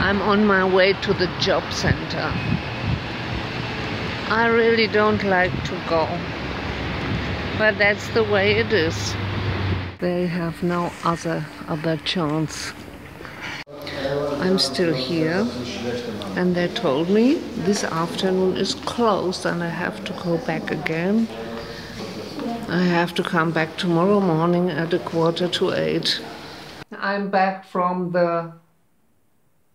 I'm on my way to the job center. I really don't like to go, but that's the way it is. They have no other chance. I'm still here, and they told me this afternoon is closed and I have to go back again. I have to come back tomorrow morning at 7:45. I'm back from the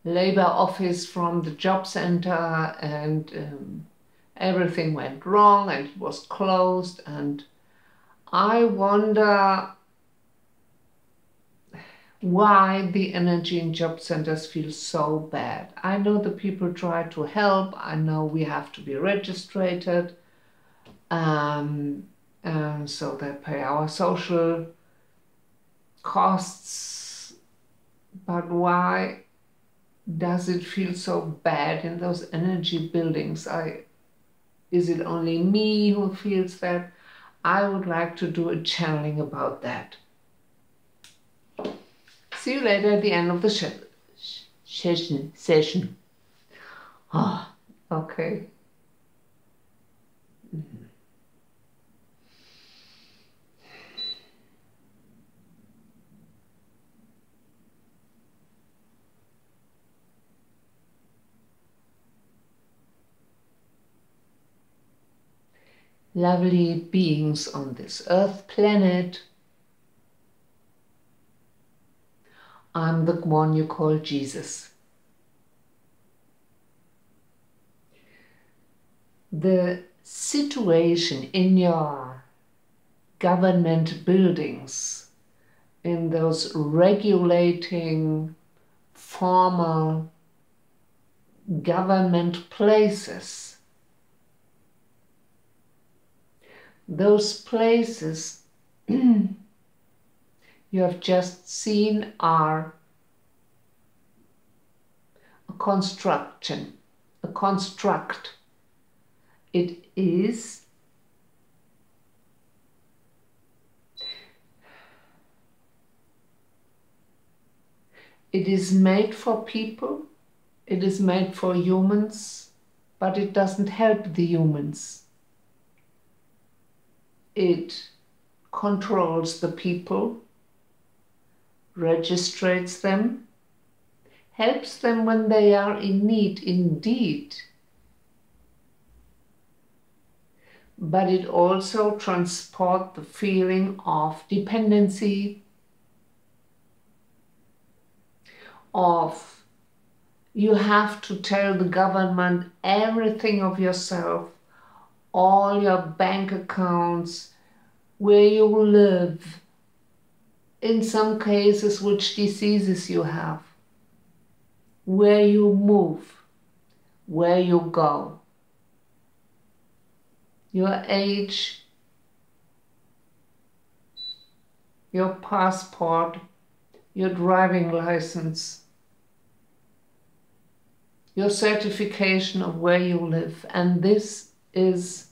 labor office, from the job center, and everything went wrong and it was closed, and I wonder why the energy in job centers feels so bad. I know the people try to help. I know we have to be registered, so they pay our social costs. But why does it feel so bad in those energy buildings? Is it only me who feels that? I would like to do a channeling about that. See you later at the end of the session. Oh, okay. Lovely beings on this earth planet. I'm the one you call Jesus. The situation in your government buildings, in those regulating formal government places, those places you have just seen are a construct. It is made for people, it is made for humans, but it doesn't help the humans. It controls the people, registrates them, helps them when they are in need indeed, but it also transports the feeling of dependency, of you have to tell the government everything of yourself, all your bank accounts, where you live, in some cases which diseases you have, where you move, where you go, your age, your passport, your driving license, your certification of where you live. And this is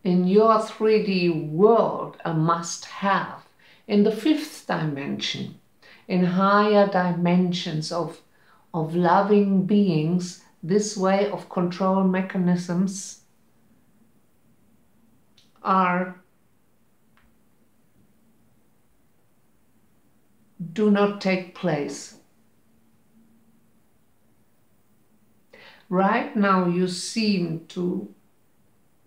in your 3D world a must-have. In the 5th dimension, in higher dimensions of loving beings, this way of control mechanisms do not take place. Right now you seem to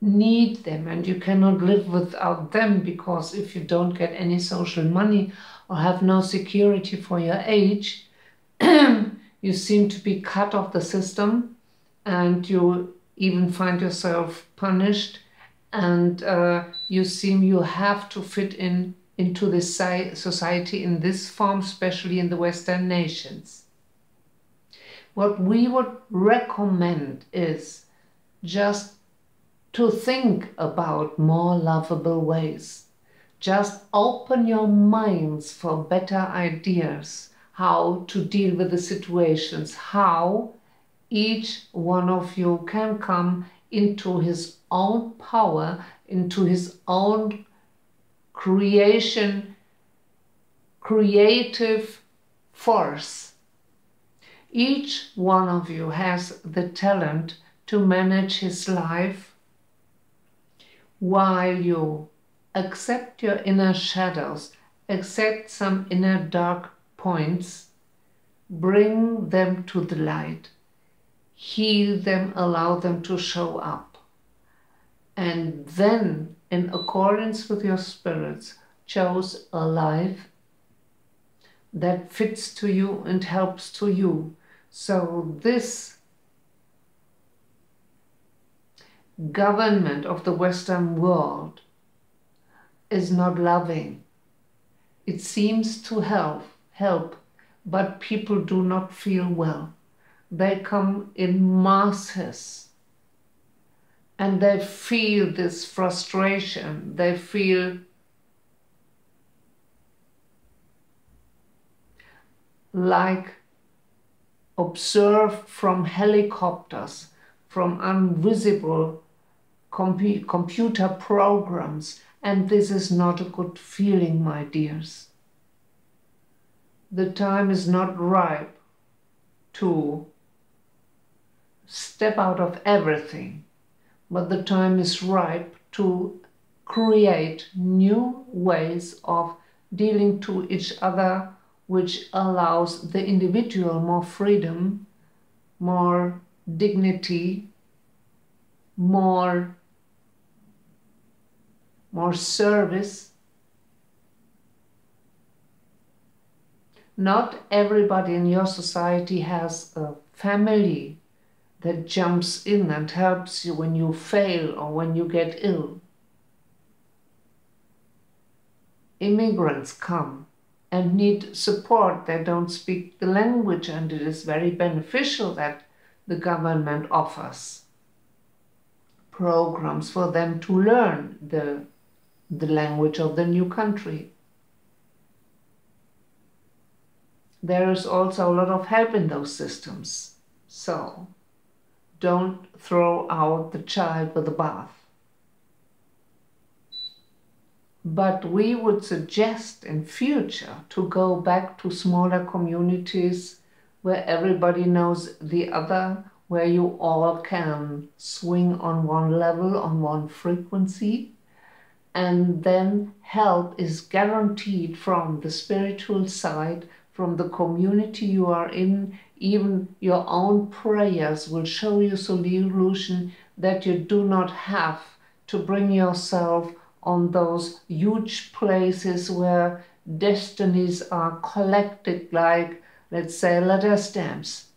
need them, and you cannot live without them, because if you don't get any social money or have no security for your age, you seem to be cut off the system, and you even find yourself punished, and you have to fit into this society in this form, especially in the Western nations. What we would recommend is just to think about more lovable ways. Just open your minds for better ideas, how to deal with the situations, how each one of you can come into his own power, into his own creative force. Each one of you has the talent to manage his life while you accept your inner shadows, accept some inner dark points, bring them to the light, heal them, allow them to show up. And then, in accordance with your spirits, choose a life that fits to you and helps to you. So this government of the Western world is not loving. It seems to help, but people do not feel well. They come in masses and they feel this frustration. They feel like observed from helicopters, from invisible computer programs, and this is not a good feeling, my dears. The time is not ripe to step out of everything, but the time is ripe to create new ways of dealing to each other, which allows the individual more freedom, more dignity, more service. Not everybody in your society has a family that jumps in and helps you when you fail or when you get ill. Immigrants come and need support. They don't speak the language, and it is very beneficial that the government offers programs for them to learn the language of the new country. There is also a lot of help in those systems. So don't throw out the child with the bath. But we would suggest in future to go back to smaller communities where everybody knows the other, where you all can swing on one level, on one frequency, and then help is guaranteed from the spiritual side, from the community you are in. Even your own prayers will show you solution that you do not have to bring yourself on those huge places where destinies are collected like, let's say, letter stamps.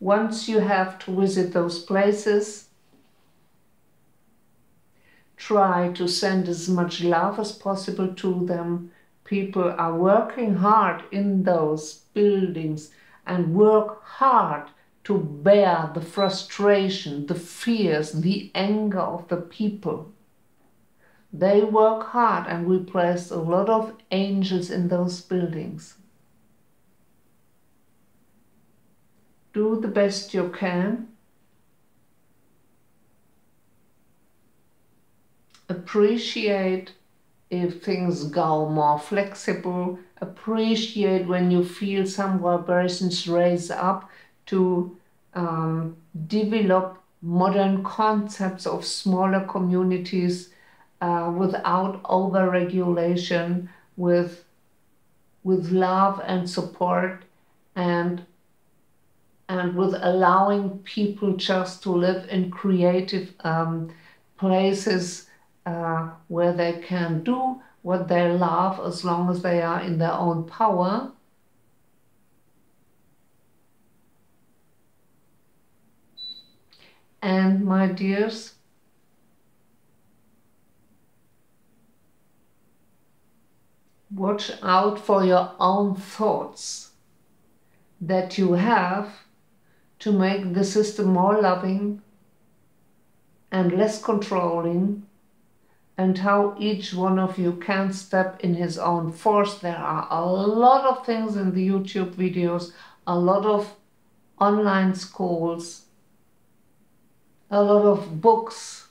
Once you have to visit those places, try to send as much love as possible to them. People are working hard in those buildings and work hard to bear the frustration, the fears, the anger of the people. They work hard, and we place a lot of angels in those buildings. Do the best you can. Appreciate if things go more flexible. Appreciate when you feel some vibrations raise up to develop modern concepts of smaller communities without over-regulation, with love and support, and with allowing people just to live in creative places where they can do what they love as long as they are in their own power. And my dears, watch out for your own thoughts that you have to make the system more loving and less controlling, and how each one of you can step in his own force. There are a lot of things in the YouTube videos, a lot of online schools, a lot of books.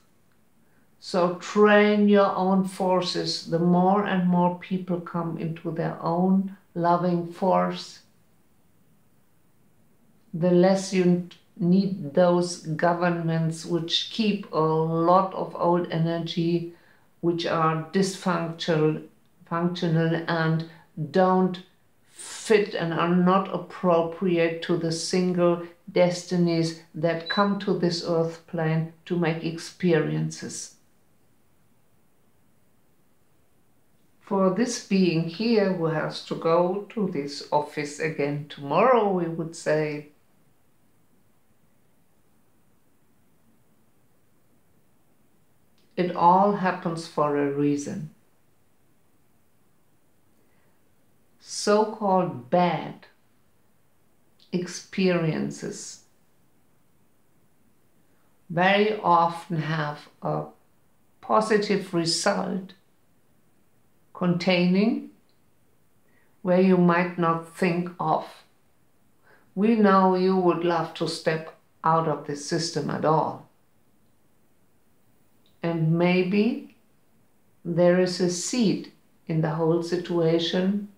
So train your own forces. The more and more people come into their own loving force, the less you need those governments which keep a lot of old energy, which are functional and don't fit and are not appropriate to the single destinies that come to this earth plane to make experiences. For this being here who has to go to this office again tomorrow, we would say, it all happens for a reason. So-called bad experiences very often have a positive result containing where you might not think of. We know you would love to step out of this system at all. And maybe there is a seed in the whole situation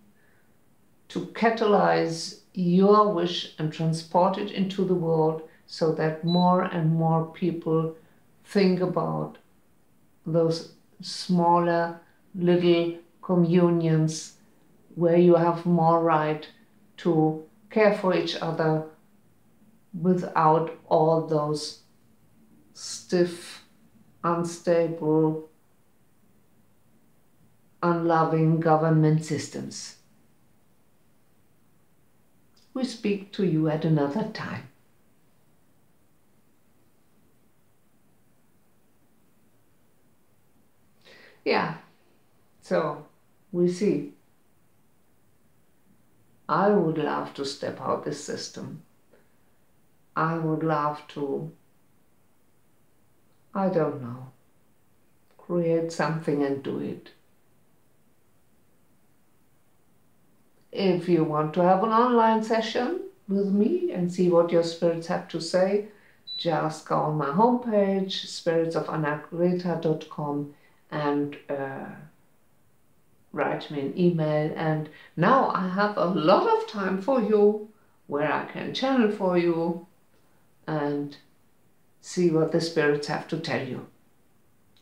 to catalyze your wish and transport it into the world so that more and more people think about those smaller little communions where you have more right to care for each other without all those stiff, unstable, unloving government systems. We speak to you at another time. Yeah, so we see. I would love to step out this system. I would love to, I don't know, create something and do it. If you want to have an online session with me and see what your spirits have to say, just go on my homepage, spiritsofanargreta.com, and write me an email. And now I have a lot of time for you where I can channel for you and see what the spirits have to tell you.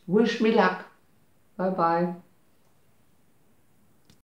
Wish me luck. Bye bye.